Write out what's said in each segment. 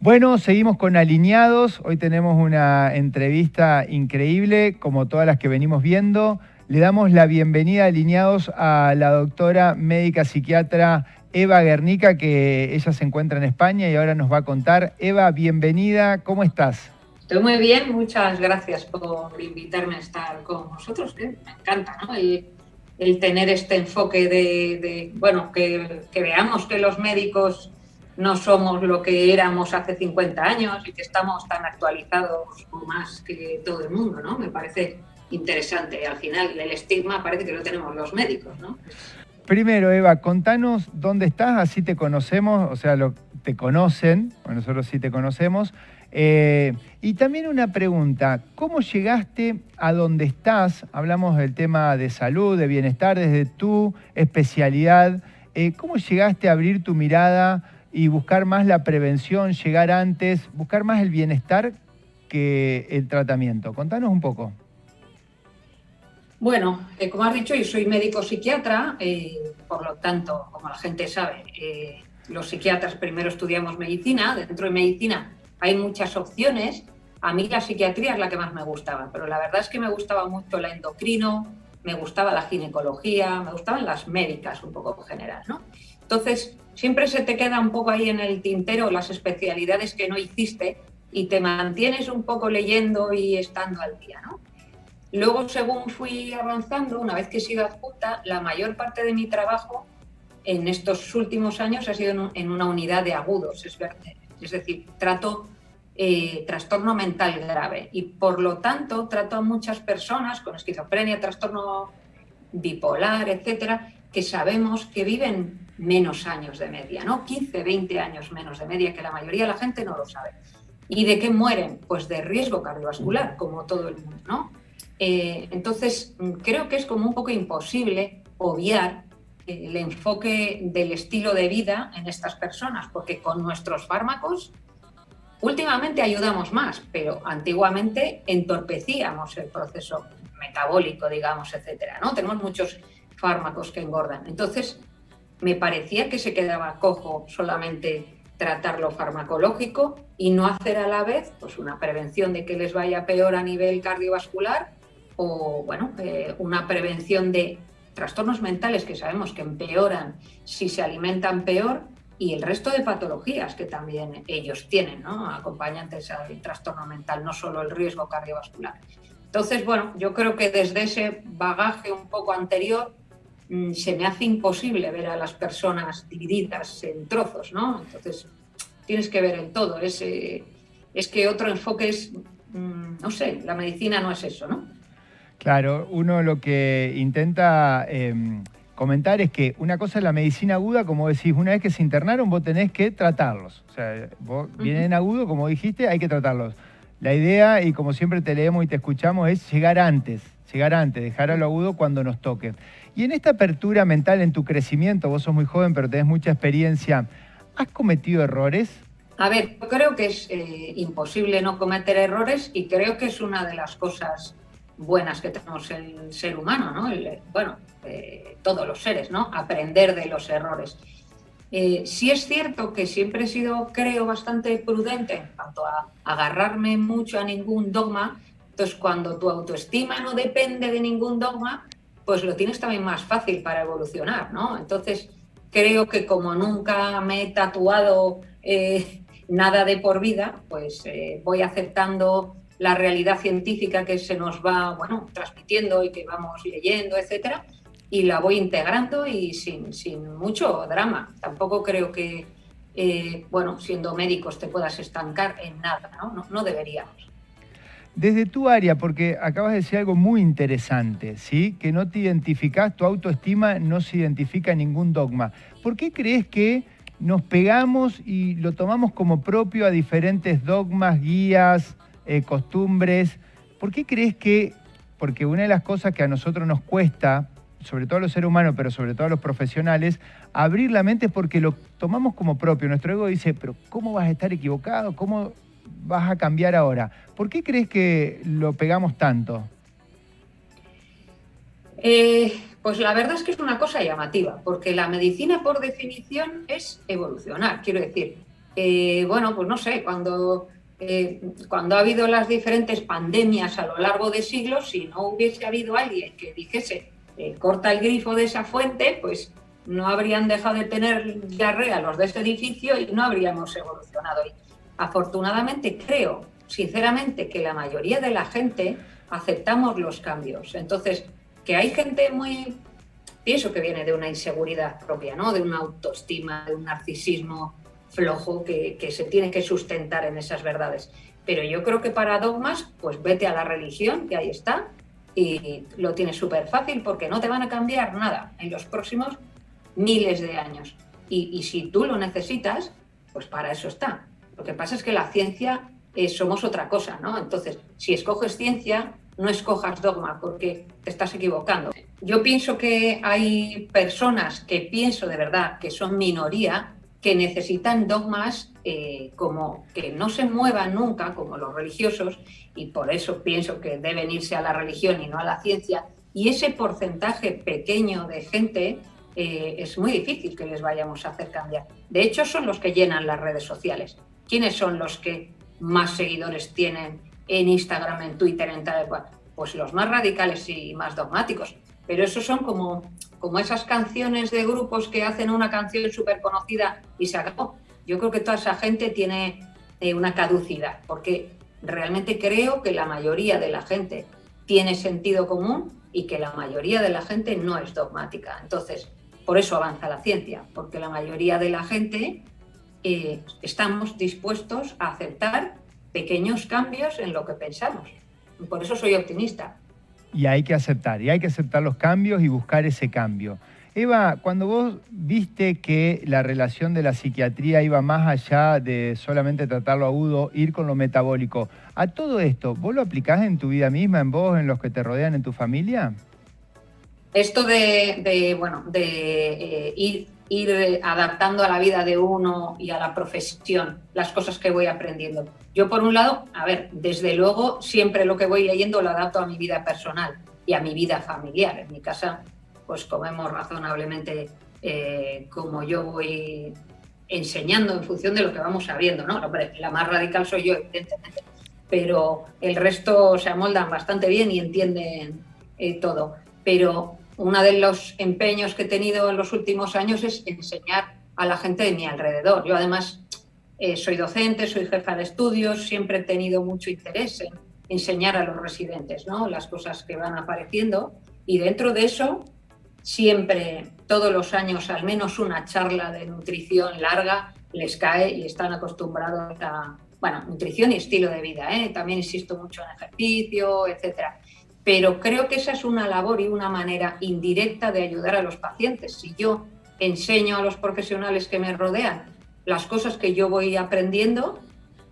Bueno, seguimos con Alineados. Hoy tenemos una entrevista increíble, como todas las que venimos viendo. Le damos la bienvenida, Alineados, a la doctora médica psiquiatra Eva Guernica, que ella se encuentra en España y ahora nos va a contar. Eva, bienvenida, ¿cómo estás? Estoy muy bien, muchas gracias por invitarme a estar con vosotros. Me encanta, ¿no? El tener este enfoque bueno, que veamos que los médicos no somos lo que éramos hace 50 años y que estamos tan actualizados o más que todo el mundo, ¿no? Me parece interesante. Al final, el estigma parece que lo tenemos los médicos, ¿no? Primero, Eva, contanos dónde estás, así te conocemos, o sea, te conocen, bueno, nosotros sí te conocemos. Y también una pregunta, ¿cómo llegaste a donde estás? Hablamos del tema de salud, de bienestar, desde tu especialidad. ¿Cómo llegaste a abrir tu mirada y buscar más la prevención, llegar antes, buscar más el bienestar que el tratamiento? Contanos un poco. Bueno, como has dicho, yo soy médico psiquiatra, por lo tanto, como la gente sabe, los psiquiatras primero estudiamos medicina. Dentro de medicina hay muchas opciones. A mí la psiquiatría es la que más me gustaba, pero la verdad es que me gustaba mucho la endocrino, me gustaba la ginecología, me gustaban las médicas un poco en general, ¿no? Entonces, siempre se te queda un poco ahí en el tintero las especialidades que no hiciste y te mantienes un poco leyendo y estando al día, ¿no? Luego, según fui avanzando, una vez que he sido adjunta, la mayor parte de mi trabajo en estos últimos años ha sido en una unidad de agudos, es decir, trato trastorno mental grave y por lo tanto trato a muchas personas con esquizofrenia, trastorno bipolar, etcétera, que sabemos que viven menos años de media, ¿no? 15, 20 años menos de media, que la mayoría de la gente no lo sabe. ¿Y de qué mueren? Pues de riesgo cardiovascular, como todo el mundo, ¿no? Entonces, creo que es como un poco imposible obviar el enfoque del estilo de vida en estas personas, porque con nuestros fármacos últimamente ayudamos más, pero antiguamente entorpecíamos el proceso metabólico, digamos, etcétera, ¿no? Tenemos muchos fármacos que engordan. Entonces, me parecía que se quedaba cojo solamente tratar lo farmacológico y no hacer a la vez pues, una prevención de que les vaya peor a nivel cardiovascular o bueno, una prevención de trastornos mentales que sabemos que empeoran si se alimentan peor y el resto de patologías que también ellos tienen, ¿no? Acompañantes al trastorno mental, no solo el riesgo cardiovascular. Entonces, bueno, yo creo que desde ese bagaje un poco anterior se me hace imposible ver a las personas divididas en trozos, ¿no? Entonces, tienes que ver el todo. Es que otro enfoque es, no sé, la medicina no es eso, ¿no? Claro, uno lo que intenta comentar es que una cosa es la medicina aguda, como decís, una vez que se internaron vos tenés que tratarlos. O sea, vos vienen agudo, como dijiste, hay que tratarlos. La idea, y como siempre te leemos y te escuchamos, es llegar antes, dejar a lo agudo cuando nos toque. Y en esta apertura mental, en tu crecimiento, vos sos muy joven, pero tenés mucha experiencia, ¿has cometido errores? A ver, yo creo que es imposible no cometer errores y creo que es una de las cosas buenas que tenemos el ser humano, ¿no? Todos los seres, ¿no? Aprender de los errores. Sí es cierto que siempre he sido, creo, bastante prudente en cuanto a agarrarme mucho a ningún dogma. Entonces, cuando tu autoestima no depende de ningún dogma, pues lo tienes también más fácil para evolucionar, ¿no? Entonces, creo que como nunca me he tatuado nada de por vida, pues voy aceptando la realidad científica que se nos va, bueno, transmitiendo y que vamos leyendo, etcétera, y la voy integrando y sin mucho drama. Tampoco creo que, siendo médicos te puedas estancar en nada, ¿no? No deberíamos. Desde tu área, porque acabas de decir algo muy interesante, ¿sí? Que no te identificás, tu autoestima no se identifica en ningún dogma. ¿Por qué crees que nos pegamos y lo tomamos como propio a diferentes dogmas, guías, costumbres? ¿Por qué crees que, porque una de las cosas que a nosotros nos cuesta, sobre todo a los seres humanos, pero sobre todo a los profesionales, abrir la mente es porque lo tomamos como propio? Nuestro ego dice, pero ¿cómo vas a estar equivocado? ¿Cómo vas a cambiar ahora? ¿Por qué crees que lo pegamos tanto? Pues la verdad es que es una cosa llamativa, porque la medicina por definición es evolucionar. Quiero decir, bueno, pues no sé, cuando ha habido las diferentes pandemias a lo largo de siglos, si no hubiese habido alguien que dijese corta el grifo de esa fuente, pues no habrían dejado de tener diarrea los de este edificio y no habríamos evolucionado. Y afortunadamente creo, sinceramente, que la mayoría de la gente aceptamos los cambios. Entonces, que hay gente pienso que viene de una inseguridad propia, ¿no? De una autoestima, de un narcisismo flojo que se tiene que sustentar en esas verdades. Pero yo creo que para dogmas, pues vete a la religión, que ahí está, y lo tienes súper fácil porque no te van a cambiar nada en los próximos miles de años. Y si tú lo necesitas, pues para eso está. Lo que pasa es que la ciencia somos otra cosa, ¿no? Entonces, si escoges ciencia, no escojas dogma porque te estás equivocando. Yo pienso que hay personas que pienso de verdad que son minoría, que necesitan dogmas como que no se muevan nunca, como los religiosos, y por eso pienso que deben irse a la religión y no a la ciencia. Y ese porcentaje pequeño de gente es muy difícil que les vayamos a hacer cambiar. De hecho, son los que llenan las redes sociales. ¿Quiénes son los que más seguidores tienen en Instagram, en Twitter, en tal cual? Pues los más radicales y más dogmáticos. Pero esos son como esas canciones de grupos que hacen una canción súper conocida y se acabó. Yo creo que toda esa gente tiene una caducidad, porque realmente creo que la mayoría de la gente tiene sentido común y que la mayoría de la gente no es dogmática. Entonces, por eso avanza la ciencia, porque la mayoría de la gente estamos dispuestos a aceptar pequeños cambios en lo que pensamos. Por eso soy optimista. Y hay que aceptar los cambios y buscar ese cambio. Eva, cuando vos viste que la relación de la psiquiatría iba más allá de solamente tratar lo agudo, ir con lo metabólico, ¿a todo esto vos lo aplicás en tu vida misma, en vos, en los que te rodean, en tu familia? Esto de ir adaptando a la vida de uno y a la profesión las cosas que voy aprendiendo. Yo, por un lado, desde luego, siempre lo que voy leyendo lo adapto a mi vida personal y a mi vida familiar. En mi casa, pues comemos razonablemente como yo voy enseñando en función de lo que vamos sabiendo, ¿no? Hombre, la más radical soy yo, evidentemente, pero el resto se amoldan bastante bien y entienden todo. Pero uno de los empeños que he tenido en los últimos años es enseñar a la gente de mi alrededor. Yo además soy docente, soy jefa de estudios, siempre he tenido mucho interés en enseñar a los residentes, ¿no? Las cosas que van apareciendo, y dentro de eso siempre, todos los años, al menos una charla de nutrición larga les cae y están acostumbrados a, nutrición y estilo de vida, ¿eh? También insisto mucho en ejercicio, etcétera. Pero creo que esa es una labor y una manera indirecta de ayudar a los pacientes. Si yo enseño a los profesionales que me rodean las cosas que yo voy aprendiendo,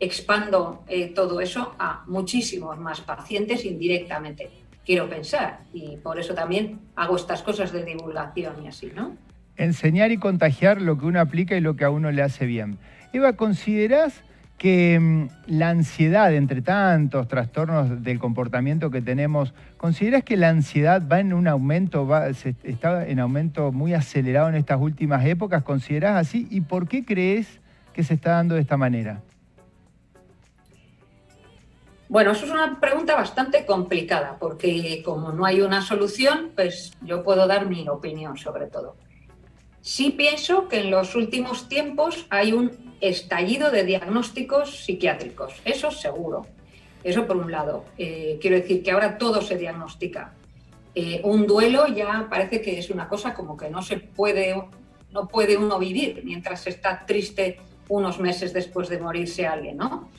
expando todo eso a muchísimos más pacientes indirectamente, quiero pensar. Y por eso también hago estas cosas de divulgación y así, ¿no? Enseñar y contagiar lo que uno aplica y lo que a uno le hace bien. Eva, ¿considerás que la ansiedad, entre tantos trastornos del comportamiento que tenemos, consideras que la ansiedad va en un aumento, está en aumento muy acelerado en estas últimas épocas? ¿Considerás así? ¿Y por qué crees que se está dando de esta manera? Bueno, eso es una pregunta bastante complicada, porque como no hay una solución, pues yo puedo dar mi opinión sobre todo. Sí pienso que en los últimos tiempos hay un estallido de diagnósticos psiquiátricos, eso seguro. Eso por un lado. Quiero decir que ahora todo se diagnostica. Un duelo ya parece que es una cosa como que no puede uno vivir mientras está triste unos meses después de morirse alguien, ¿no?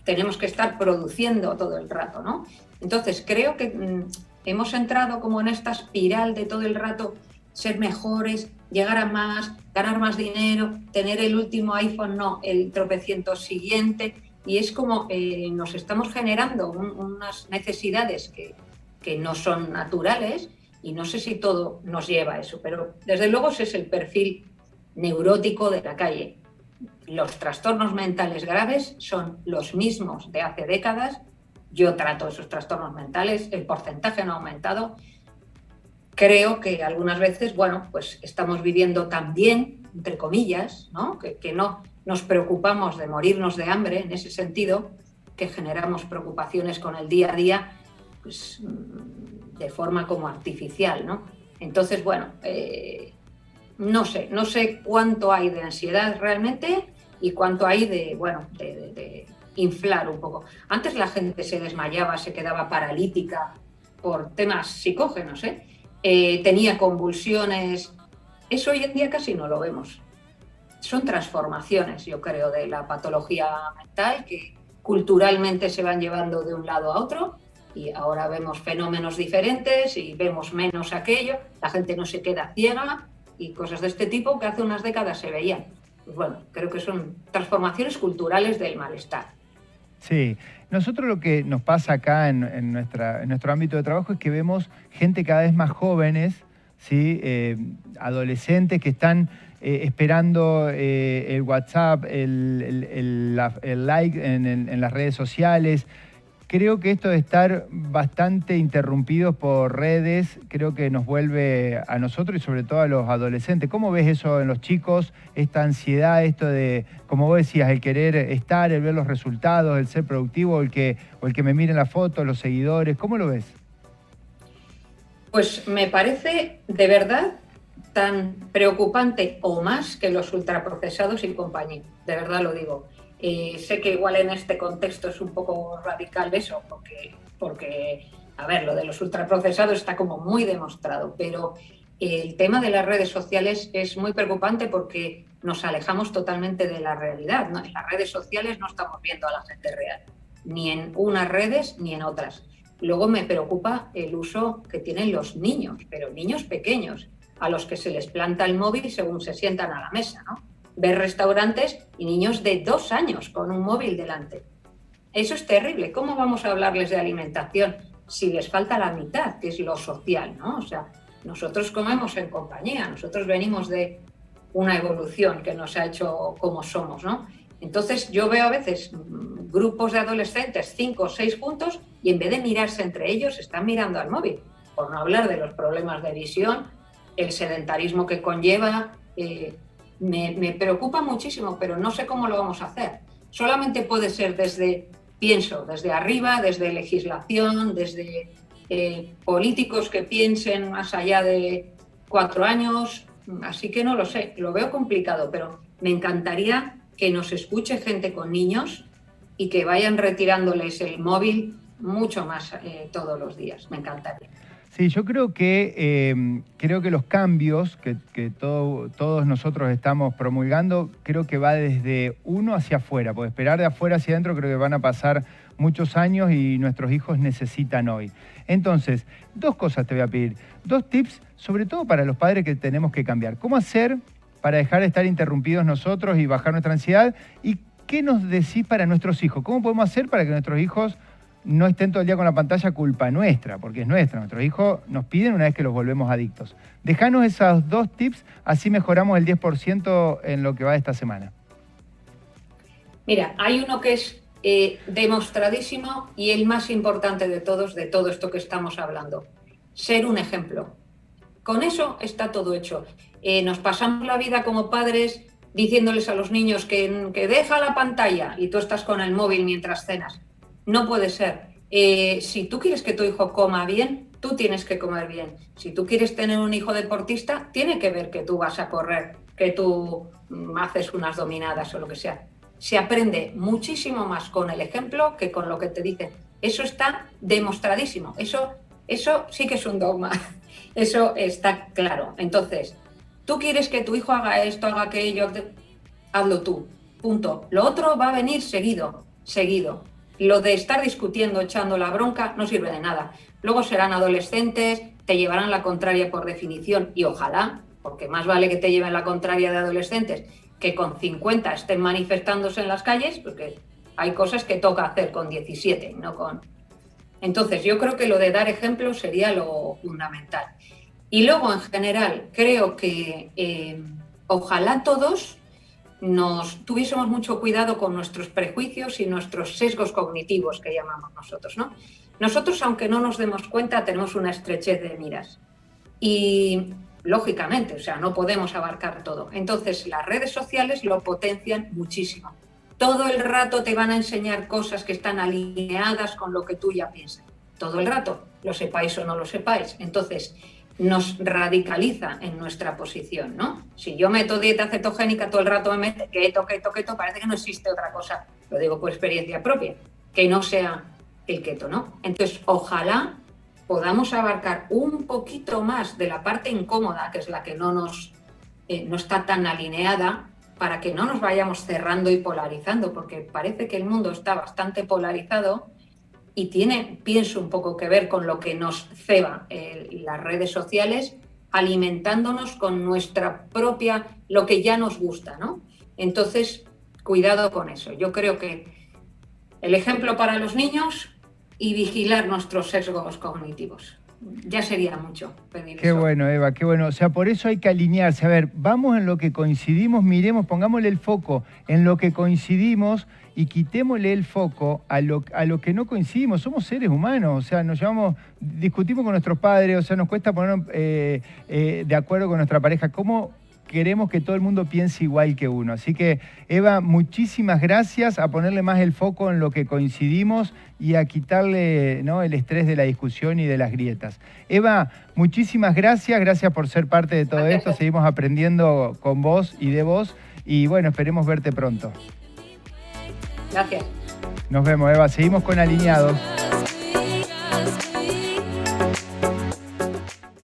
Tenemos que estar produciendo todo el rato, ¿no? Entonces creo que hemos entrado como en esta espiral de todo el rato ser mejores, llegar a más, ganar más dinero, tener el último iPhone, no, el tropecientos siguiente, y es como nos estamos generando unas necesidades que no son naturales, y no sé si todo nos lleva a eso, pero desde luego ese es el perfil neurótico de la calle. Los trastornos mentales graves son los mismos de hace décadas. Yo trato esos trastornos mentales, el porcentaje no ha aumentado. Creo que algunas veces, pues estamos viviendo tan bien, entre comillas, ¿no? Que nos preocupamos de morirnos de hambre en ese sentido, que generamos preocupaciones con el día a día, pues, de forma como artificial, ¿no? Entonces, bueno, no sé cuánto hay de ansiedad realmente y cuánto hay de inflar un poco. Antes la gente se desmayaba, se quedaba paralítica por temas psicógenos, tenía convulsiones. Eso hoy en día casi no lo vemos. Son transformaciones, yo creo, de la patología mental que culturalmente se van llevando de un lado a otro, y ahora vemos fenómenos diferentes y vemos menos aquello, la gente no se queda ciega y cosas de este tipo que hace unas décadas se veían. Pues bueno, creo que son transformaciones culturales del malestar. Sí, nosotros lo que nos pasa acá en nuestro ámbito de trabajo es que vemos gente cada vez más jóvenes, ¿sí? Adolescentes que están esperando el WhatsApp, el like en las redes sociales. Creo que esto de estar bastante interrumpidos por redes, creo que nos vuelve a nosotros y sobre todo a los adolescentes. ¿Cómo ves eso en los chicos, esta ansiedad, esto de, como vos decías, el querer estar, el ver los resultados, el ser productivo, o el que me miren la foto, los seguidores? ¿Cómo lo ves? Pues me parece de verdad tan preocupante o más que los ultraprocesados y compañía. De verdad lo digo. Sé que igual en este contexto es un poco radical eso, porque, a ver, lo de los ultraprocesados está como muy demostrado, pero el tema de las redes sociales es muy preocupante porque nos alejamos totalmente de la realidad, ¿no? En las redes sociales no estamos viendo a la gente real, ni en unas redes ni en otras. Luego me preocupa el uso que tienen los niños, pero niños pequeños, a los que se les planta el móvil según se sientan a la mesa, ¿no? Ver restaurantes y niños de 2 años con un móvil delante. Eso es terrible. ¿Cómo vamos a hablarles de alimentación si les falta la mitad, que es lo social, ¿no? O sea, nosotros comemos en compañía, nosotros venimos de una evolución que nos ha hecho como somos, ¿no? Entonces yo veo a veces grupos de adolescentes, 5 o 6 juntos, y en vez de mirarse entre ellos, están mirando al móvil, por no hablar de los problemas de visión, el sedentarismo que conlleva. Me preocupa muchísimo, pero no sé cómo lo vamos a hacer. Solamente puede ser desde arriba, desde legislación, desde políticos que piensen más allá de 4 años. Así que no lo sé, lo veo complicado, pero me encantaría que nos escuche gente con niños y que vayan retirándoles el móvil mucho más todos los días. Me encantaría. Sí, yo creo que los cambios que todos nosotros estamos promulgando, creo que va desde uno hacia afuera, porque esperar de afuera hacia adentro creo que van a pasar muchos años y nuestros hijos necesitan hoy. Entonces, 2 cosas te voy a pedir, 2 tips, sobre todo para los padres que tenemos que cambiar. ¿Cómo hacer para dejar de estar interrumpidos nosotros y bajar nuestra ansiedad? ¿Y qué nos decís para nuestros hijos? ¿Cómo podemos hacer para que nuestros hijos no estén todo el día con la pantalla? Culpa nuestra, porque es nuestra. Nuestros hijos nos piden una vez que los volvemos adictos. Dejanos esos 2 tips, así mejoramos el 10% en lo que va de esta semana. Mira, hay uno que es demostradísimo y el más importante de todos, de todo esto que estamos hablando. Ser un ejemplo. Con eso está todo hecho. Nos pasamos la vida como padres diciéndoles a los niños que deja la pantalla y tú estás con el móvil mientras cenas. No puede ser. Si tú quieres que tu hijo coma bien, tú tienes que comer bien. Si tú quieres tener un hijo deportista, tiene que ver que tú vas a correr, que tú haces unas dominadas o lo que sea. Se aprende muchísimo más con el ejemplo que con lo que te dicen. Eso está demostradísimo. Eso sí que es un dogma. Eso está claro. Entonces, tú quieres que tu hijo haga esto, haga aquello, hazlo tú. Punto. Lo otro va a venir seguido. Lo de estar discutiendo, echando la bronca, no sirve de nada. Luego serán adolescentes, te llevarán la contraria por definición y ojalá, porque más vale que te lleven la contraria de adolescentes que con 50 estén manifestándose en las calles, porque hay cosas que toca hacer con 17, no con... Entonces, yo creo que lo de dar ejemplo sería lo fundamental. Y luego, en general, creo que ojalá todos tuviésemos mucho cuidado con nuestros prejuicios y nuestros sesgos cognitivos, que llamamos nosotros, ¿no? Nosotros, aunque no nos demos cuenta, tenemos una estrechez de miras. Y lógicamente, o sea, no podemos abarcar todo. Entonces, las redes sociales lo potencian muchísimo. Todo el rato te van a enseñar cosas que están alineadas con lo que tú ya piensas. Todo el rato, lo sepáis o no lo sepáis. Entonces, nos radicaliza en nuestra posición, ¿no? Si yo meto dieta cetogénica, todo el rato me mete keto, parece que no existe otra cosa, lo digo por experiencia propia, que no sea el keto, ¿no? Entonces, ojalá podamos abarcar un poquito más de la parte incómoda, que es la que no está tan alineada, para que no nos vayamos cerrando y polarizando, porque parece que el mundo está bastante polarizado y pienso, un poco que ver con lo que nos ceba las redes sociales, alimentándonos con nuestra propia, lo que ya nos gusta, ¿no? Entonces, cuidado con eso. Yo creo que el ejemplo para los niños y vigilar nuestros sesgos cognitivos. Ya sería mucho pedir Qué eso. bueno, Eva, qué bueno. O sea, por eso hay que alinearse. A ver, vamos en lo que coincidimos, miremos, pongámosle el foco en lo que coincidimos y quitémosle el foco a lo que no coincidimos. Somos seres humanos, o sea, discutimos con nuestros padres, o sea, nos cuesta ponernos de acuerdo con nuestra pareja. ¿Cómo queremos que todo el mundo piense igual que uno? Así que, Eva, muchísimas gracias, a ponerle más el foco en lo que coincidimos y a quitarle, ¿no?, el estrés de la discusión y de las grietas. Eva, muchísimas gracias por ser parte de todo esto. Seguimos aprendiendo con vos y de vos y bueno, esperemos verte pronto. Gracias. Nos vemos, Eva. Seguimos con Alineados.